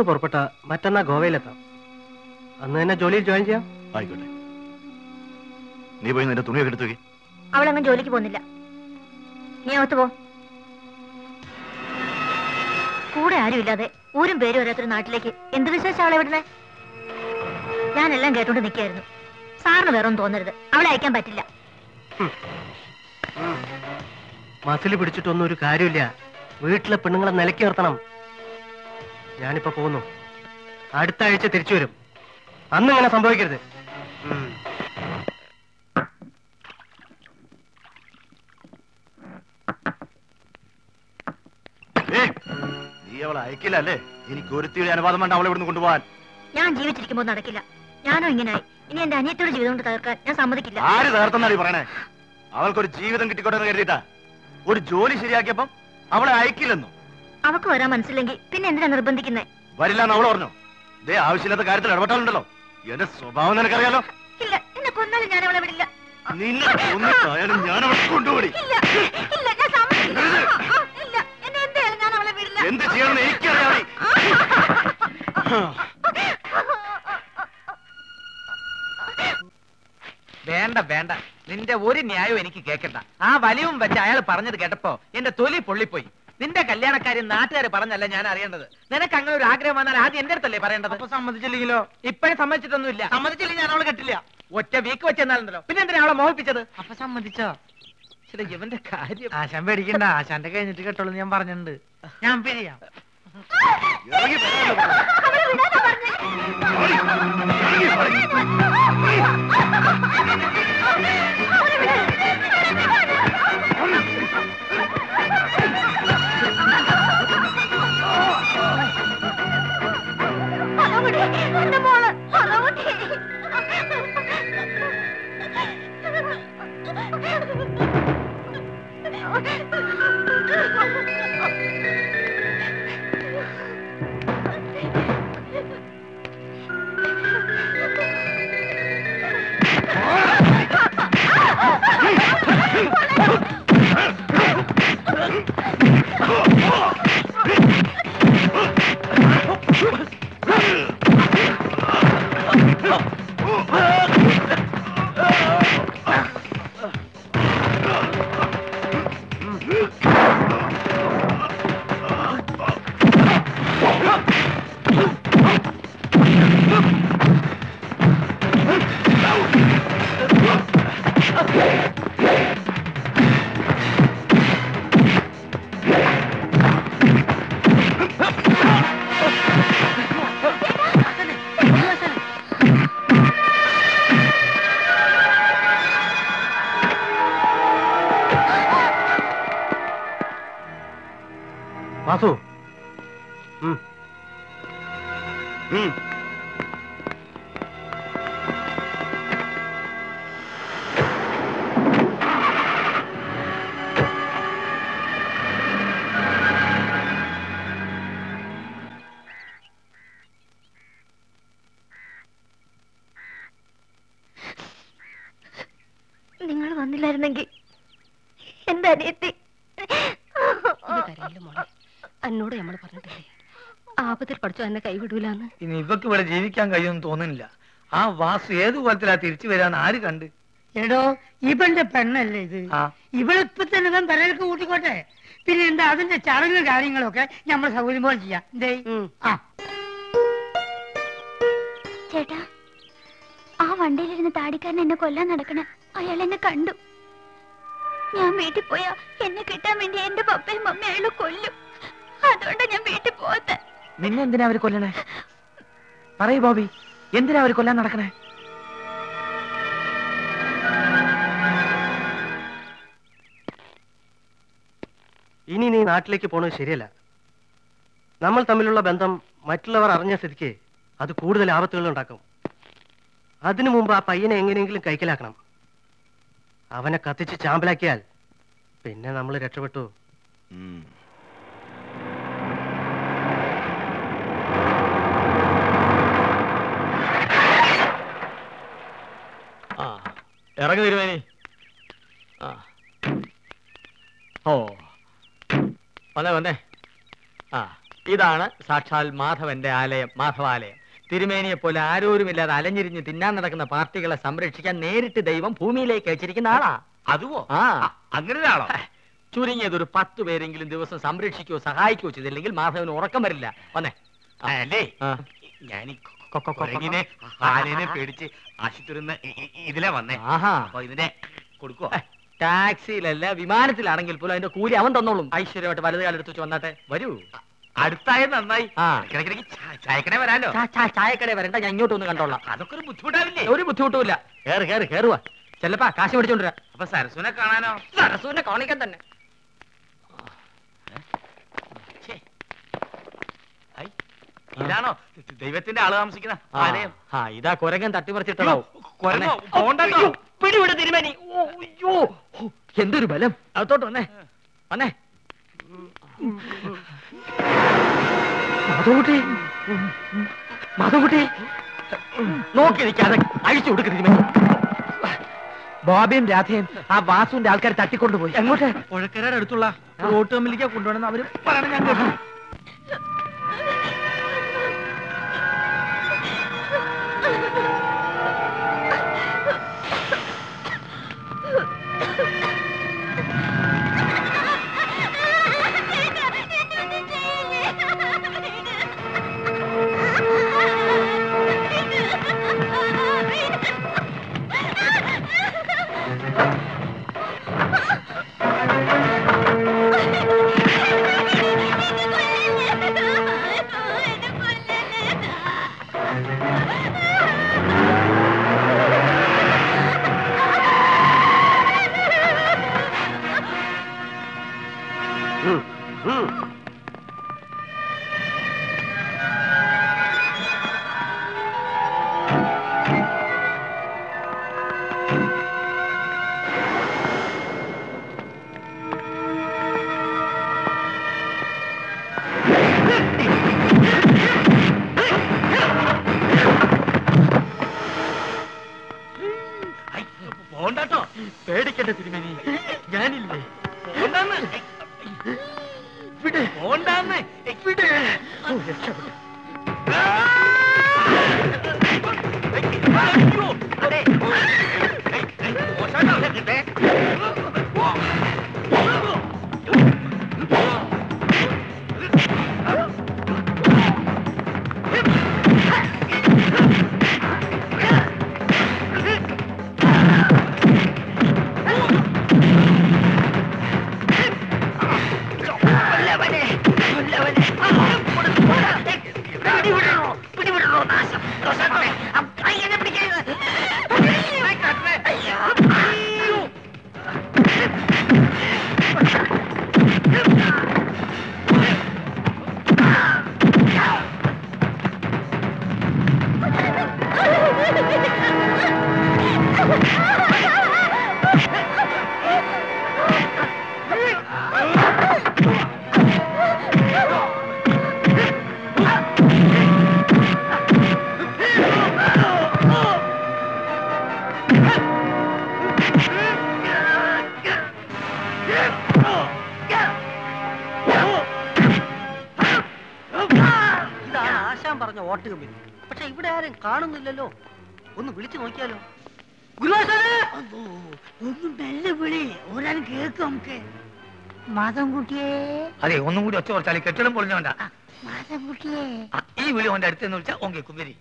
ഇന്ന് പുറപ്പെട്ട മറ്റന്നാ ഗോവയിലെത്താം. അന്ന് തന്നെ ജോലിയിൽ ജോയിൻ ചെയ്യാം. ആയിക്കോട്ടെ. നീ പോയി നിന്റെ തുണിയൊക്കെ എടുത്തു വെക്ക്. അവളങ്ങനെ ജോലിക്ക് പോകുന്നില്ല. നീ അകത്ത് പോ. കൂടെ ആരുമില്ലാതെ ഊരും പേരും വരാത്തൊരു നാട്ടിലേക്ക് എന്ത് വിശേഷം അവളെ വിടുന്നേ? ഞാനെല്ലാം കേട്ടോണ്ട് നിൽക്കായിരുന്നു. സാറിന് വേറൊന്നും തോന്നരുത്. അവളെ അയക്കാൻ പറ്റില്ല. മസിൽ പിടിച്ചിട്ടൊന്നും ഒരു കാര്യമില്ല. വീട്ടിലെ പെണ്ണുങ്ങളെ നിലയ്ക്ക് നിർത്തണം. ഞാനിപ്പോ പോകുന്നു. അടുത്ത ആഴ്ച തിരിച്ചു വരും. അന്ന് ഇങ്ങനെ സംഭവിക്കരുത്. നീ അവളെ അയക്കില്ല അല്ലേ? എനിക്ക് ഒരുത്തിയുടെ അനുവാദം വേണ്ട അവളെ ഇവിടുന്ന് കൊണ്ടുപോകാൻ. ഞാൻ ജീവിച്ചിരിക്കുമ്പോൾ നടക്കില്ല. ഞാനോ ഇങ്ങനായി. ഇനി എന്റെ അനിയത്തിയുടെ ജീവിതം കൊണ്ട് തകർക്കാൻ ഞാൻ സമ്മതിക്കില്ല. ആര് തകർത്തെന്നാണ് പറയണേ? അവൾക്കൊരു ജീവിതം കിട്ടിക്കോട്ടെ എന്ന് കരുതിയിട്ടാ. ഒരു ജോലി ശരിയാക്കിയപ്പം അവളെ അയക്കില്ലെന്നു. അവക്ക് വരാൻ മനസ്സില്ലെങ്കിൽ പിന്നെ എന്തിനാ നിർബന്ധിക്കുന്നേ? വരില്ലെന്ന് അവൾ പറഞ്ഞു. ഇതേ ആവശ്യമില്ലാത്ത കാര്യത്തിൽ ഇടപെട്ടാലുണ്ടല്ലോ. എന്റെ സ്വഭാവം നിനക്കറിയാലോ. ഇല്ല, എന്നെ കൊന്നാലും ഞാൻ അവളെ വിടില്ല. നിന്നെ കൊന്നിട്ടായാലും ഞാൻ അവളെ കൊണ്ടുപോയി. എന്ത് ചെയ്യണമെന്ന് എനിക്കറിയാം. വേണ്ട വേണ്ട, നിന്റെ ഒരു ന്യായവും എനിക്ക് കേൾക്കണ്ട. ആ വലിവും വെച്ച് അയാൾ പറഞ്ഞത് കേട്ടപ്പോ എന്റെ തൊലി പൊള്ളിപ്പോയി. നിന്റെ കല്യാണക്കാര്യം നാട്ടുകാർ പറഞ്ഞല്ല ഞാൻ അറിയേണ്ടത്. നിനക്ക് അങ്ങനെ ഒരു ആഗ്രഹം വന്നാൽ ആദ്യം എന്റെ അടുത്തല്ലേ പറയേണ്ടത്? അപ്പൊ സമ്മതിച്ചില്ലെങ്കിലോ? ഇപ്പഴും സമ്മതിച്ചിട്ടൊന്നുമില്ല. സമ്മതിച്ചില്ലെങ്കിൽ ഞാൻ അവളെ കെട്ടില്ല. ഒറ്റ വീക്ക് വെച്ചെന്നാലുണ്ടല്ലോ. പിന്നെ എന്തിനാ അവളെ മോഹിപ്പിച്ചത്? അപ്പൊ സമ്മതിച്ചോ? ശരി, ഇവന്റെ കാര്യം. ആശാൻ പേടിക്കണ്ട, ആശാന്റെ കഴിഞ്ഞിട്ട് കേട്ടോളൂ ഞാൻ പറഞ്ഞിട്ടുണ്ട്. ഞാൻ പിരിയാം. വാസു, നിങ്ങൾ വന്നില്ലായിരുന്നെങ്കിൽ എന്റെ അനിയത്തി. എന്നോട് നമ്മൾ പറഞ്ഞിട്ടില്ലേ ആപത്തിൽ പഠിച്ചോ എന്നെ കൈവിടൂലെന്ന്. ഇനി ഇവക്ക് ഇവിടെ ജീവിക്കാൻ കഴിയുമെന്ന് തോന്നുന്നില്ല. ആ വാസു ഏതു കോലത്തിലാ തിരിച്ചു വരാന്ന് ആര് കണ്ട്? എടോ, ഇവന്റെ പെണ്ണല്ലേ ഇത്? ഇവളിപ്പൊ തന്നെ തലയിലേക്ക് കൂട്ടിക്കോട്ടെ. പിന്നെ എന്താ അതിന്റെ ചടങ്ങ് കാര്യങ്ങളൊക്കെ നമ്മൾ സൗകര്യം പോലെ ചെയ്യാം. ചേട്ടാ, ആ വണ്ടിയിലിരുന്ന് താടിക്കാരൻ എന്നെ കൊല്ലാൻ നടക്കണേ. അയാൾ എന്നെ കണ്ടു. ഞാൻ വീട്ടിൽ പോയാ എന്നെ കിട്ടാൻ വേണ്ടി എന്റെ പപ്പയും മമ്മയും അയാൾ കൊല്ലും. അതുകൊണ്ടാ ഞാൻ വീട്ടിൽ പോകാത്ത. നിന്നെന്തിനാ അവര് കൊല്ലണേ? പറയൂ ബോബി, എന്തിനാ അവര് കൊല്ലാൻ നടക്കണേ? ഇനി നീ നാട്ടിലേക്ക് പോണത് ശരിയല്ല. നമ്മൾ തമ്മിലുള്ള ബന്ധം മറ്റുള്ളവർ അറിഞ്ഞ സ്ഥിതിക്ക് അത് കൂടുതൽ ആപത്തുകൾ ഉണ്ടാക്കും. അതിനു മുമ്പ് ആ പയ്യനെ എങ്ങനെയെങ്കിലും കൈക്കലാക്കണം. അവനെ കത്തിച്ച് ചാമ്പലാക്കിയാൽ പിന്നെ നമ്മൾ രക്ഷപ്പെട്ടു. ഇറങ്ങി തിരുമേനി. ഓ വന്നേ വന്നേ. ഇതാണ് സാക്ഷാൽ മാധവന്റെ ആലയം, മാധവാലയം. തിരുമേനിയെ പോലെ ആരോരുമില്ലാതെ അലഞ്ഞിരിഞ്ഞ് തിന്നാൻ നടക്കുന്ന പാർട്ടികളെ സംരക്ഷിക്കാൻ നേരിട്ട് ദൈവം ഭൂമിയിലേക്ക് അയച്ചിരിക്കുന്ന ആളാ. അതുവോ? ആ, അങ്ങനെ ഒരാളോ? ചുരുങ്ങിയത് ഒരു 10 പേരെങ്കിലും ദിവസം സംരക്ഷിക്കുകയോ സഹായിക്കുകയോ ചെയ്തില്ലെങ്കിൽ മാധവന് ഉറക്കം വരില്ല. വന്നേ. അല്ലേ, ആ. ഞാൻ ആനേനെ പേടിച്ച് ആശുപത്രി ഇതിലെ വന്നേ. ആഹാ, അപ്പൊ ഇതിനെ കൊടുക്കുവോ? ടാക്സിയിലല്ല വിമാനത്തിലാണെങ്കിൽ പോലും അതിന്റെ കൂലി അവൻ തന്നോളും. ഐശ്വര്യമായിട്ട് വലത് കാലെടുത്ത് വെച്ച് വന്നാട്ടെ. വരൂ. അടുത്തായ നന്നായി. ആ. ഇടയ്ക്കിടയ്ക്ക് ചായക്കട വരാലോ. ചായക്കടയിൽ വരണ്ട, ഞാൻ ഇങ്ങോട്ട് ഒന്ന് കണ്ടോളാം. അതൊക്കെ ഒരു ബുദ്ധിമുട്ടാവില്ലേ? ഒരു ബുദ്ധിമുട്ടുമില്ല. കേറുവാ. ചെല്ലപ്പാ, കാശ് മേടിച്ചോണ്ടിരാ. അപ്പൊ സരസുനെ കാണാനോ? സരസുവിനെ കാണിക്കാൻ തന്നെ. ഇതാണോ ദൈവത്തിന്റെ ആള് താമസിക്കുന്ന ആലയം? ഇതാ കുരങ്ങൻ തട്ടിമറിച്ചിട്ടുണ്ടാവും. പിടിവിടെ തിരുമേനി. എന്തൊരു ബലം. അകത്തോട്ട് വന്നേ. മാധവകുട്ടി നോക്കി നിൽക്കാതെ അഴിച്ചു കൊടുക്ക് തിരുമേനി. ബോബിയും രാധയും ആ വാസുവിന്റെ ആൾക്കാർ തട്ടിക്കൊണ്ടുപോയി. എങ്ങോട്ട്? പുഴക്കരയുടെ അടുത്തുള്ള റോട്ട് കമ്മിലേക്ക് കൊണ്ടുപോകണമെന്ന് അവര് പറയണ ഞാൻ കേട്ടു. പേടിക്കണ്ട തിരുമേനി, ഞാനില്ലേ. പക്ഷെ ഇവിടെ ആരും കാണുന്നില്ലല്ലോ. ഒന്ന് വിളിച്ചു നോക്കിയാലോ? ഒന്നും മെല്ലെ വിളി, ഒരാളും കേൾക്കും നമുക്ക്. മാധവൻകുട്ടിയെ. അതെ, ഒന്നും കൂടി ഒച്ച കുറച്ചാൽ കെട്ടിടം പൊളിഞ്ഞോണ്ട. മാധവൻകുട്ടിയെ. ഈ വിളി ഓന്റെ അടുത്തെന്ന് വിളിച്ചാൽ ഓൻ കേൾക്കും. വരി.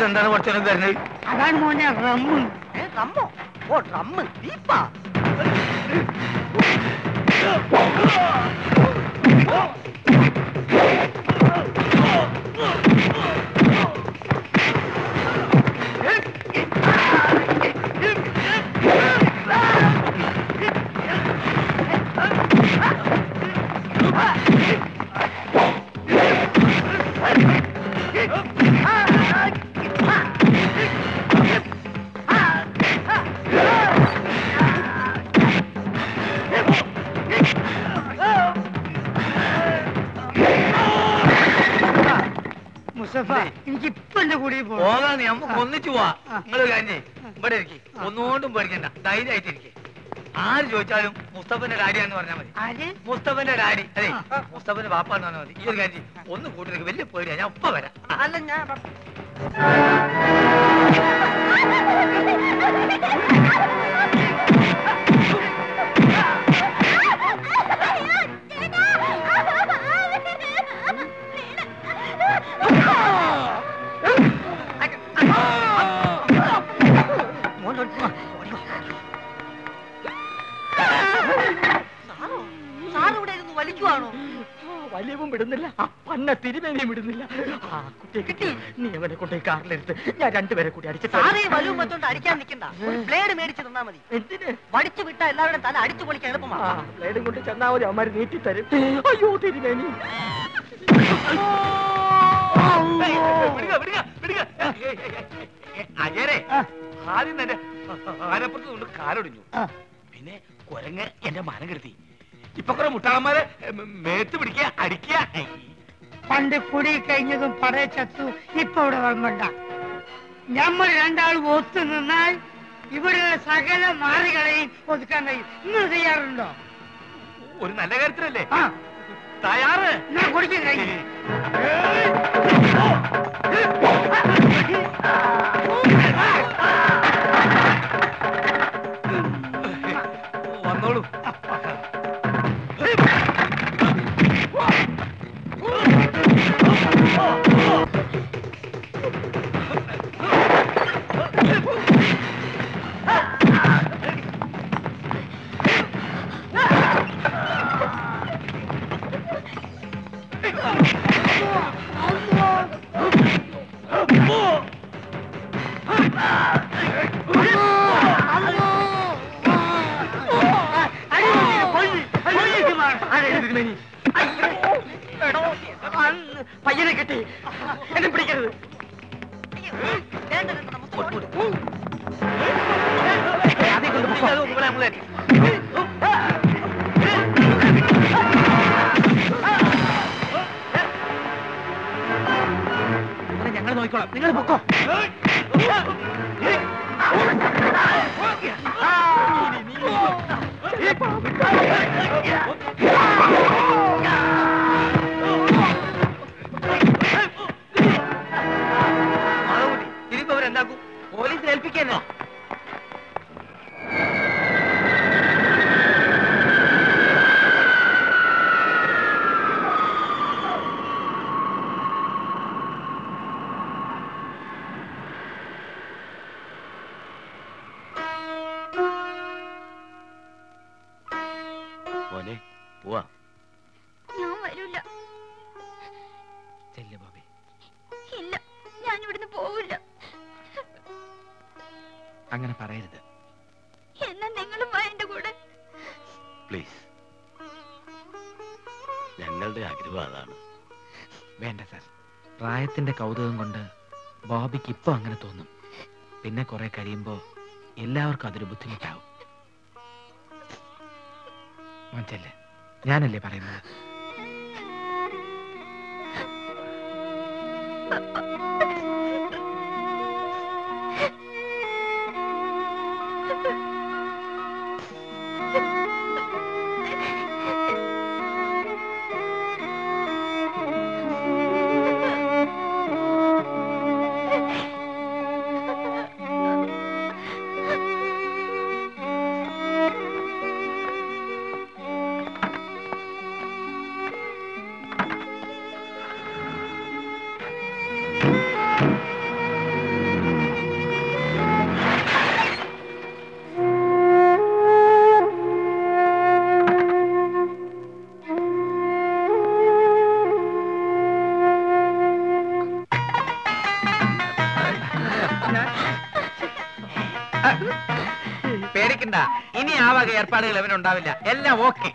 എന്താണ് കുറച്ചൊന്നും തരുന്നത്? അതാണ് മോനെ റമ്മ്. റമ്മോ? ഓ റമ്മ് ദീപ്പാ. മുസ്തഫ എനിക്ക് ഇപ്പൊ എന്റെ കൂടെ പോകാം. പോകാൻ നമുക്ക് ഒന്നിച്ചു പോവാ. നിങ്ങൾ കഴിഞ്ഞേ ഇവിടെ ഇരിക്കും. ഒന്നുകൊണ്ടും പേടിക്കണ്ട, ധൈര്യമായിട്ടിരിക്കെ. ആര് ചോദിച്ചാലും മുസ്തഫന്റെ ഡാഡിയാന്ന് പറഞ്ഞാൽ മതി. മുസ്തഫന്റെ ഡാഡി. അതെ, മുസ്തഫന്റെ വാപ്പാന്ന് പറഞ്ഞാൽ മതി. ഈ ഒരു കാര്യം ഒന്ന് കൂട്ടിലേക്ക് വലിയ പേടിയാ. ഞാൻ ഒപ്പം വരാം. അല്ല ഞാൻ വലിക്കുവാണോ? വലിയവും വിടുന്നില്ല, പന്ന തിരുമേനിയും വിടുന്നില്ല. ആ കുട്ടിയെ കിട്ടി. നീ അവനെ കൊണ്ടേ കാറിലെടുത്ത് ഞാൻ രണ്ടുപേരെ കൂടി അടിച്ചിട്ട് വലുവും മറ്റോണ്ട് അടിക്കാൻ നിൽക്കണ്ട. ബ്ലേഡ് മേടിച്ച് തന്നാ മതി. എന്തിന്? വടിച്ചു വിട്ടാ എല്ലാവരുടെയും തല അടിച്ചു പൊളിക്കാൻ എളുപ്പമാണ്. ബ്ലേഡും കൊണ്ട് ചെന്നാ മതി, അവന്മാര് നീട്ടിത്തരും. അയ്യോ തിരുമേനി. അജയരെ ആദ്യം തന്നെ ആനപ്പുറത്ത് കൊണ്ട് കാലൊടിഞ്ഞു. പിന്നെ കുരങ്ങ് എന്റെ മാനം കെടുത്തി. ഇപ്പൊ കുറെ മുട്ടാളന്മാരെ മേത്ത് പിടിക്കുക, അടിക്കുക. പണ്ട് കുടി കഴിഞ്ഞതും പടയ ചത്തു. ഇപ്പൊ ഇവിടെ വളമ്പണ്ട. നമ്മൾ രണ്ടാളും ഒത്തു നിന്നാൽ ഇവിടെയുള്ള സകല മാറികളെയും ഒതുക്കാൻ കഴിയും. നിങ്ങൾ തയ്യാറുണ്ടോ? ഒരു നല്ല കാര്യത്തിനല്ലേ തയ്യാറ്? ഞാൻ കുടിക്കാൻ കഴിയും. വന്നോളൂ. പയ്യനെ കിട്ടി. എന്നെ പിടിക്കരുത്. ഞങ്ങൾ നോക്കിക്കോളാം, നിങ്ങൾ പൊക്കോ. തിരിപ്പോ അവരെന്താക്കും? പോലീസിൽ ഏൽപ്പിക്കാനോ? മോനെ പോവാ. ഞാൻ വരൂല. ചെല്ല് ബോബി. ഇല്ല, ഞാൻ ഇവിടുന്ന് പോവില്ല. അങ്ങനെ പറയരുത്. എന്നാ നിങ്ങളും വാ എന്റെ കൂടെ. പ്ലീസ്, ഞങ്ങളുടെ ആഗ്രഹം അതാണ്. വേണ്ട സാർ, പ്രായത്തിന്റെ കൗതുകം കൊണ്ട് ബോബിക്ക് ഇപ്പൊ അങ്ങനെ തോന്നും. പിന്നെ കുറെ കഴിയുമ്പോ എല്ലാവർക്കും അതൊരു ബുദ്ധിമുട്ടാവും. മനസ്സിലെ ഞാനല്ലേ പറയുന്നത്. പേടിക്കണ്ട, ഇനി ആ വക ഏർപ്പാടുകൾ അവനുണ്ടാവില്ല. എല്ലാം ഓക്കെ.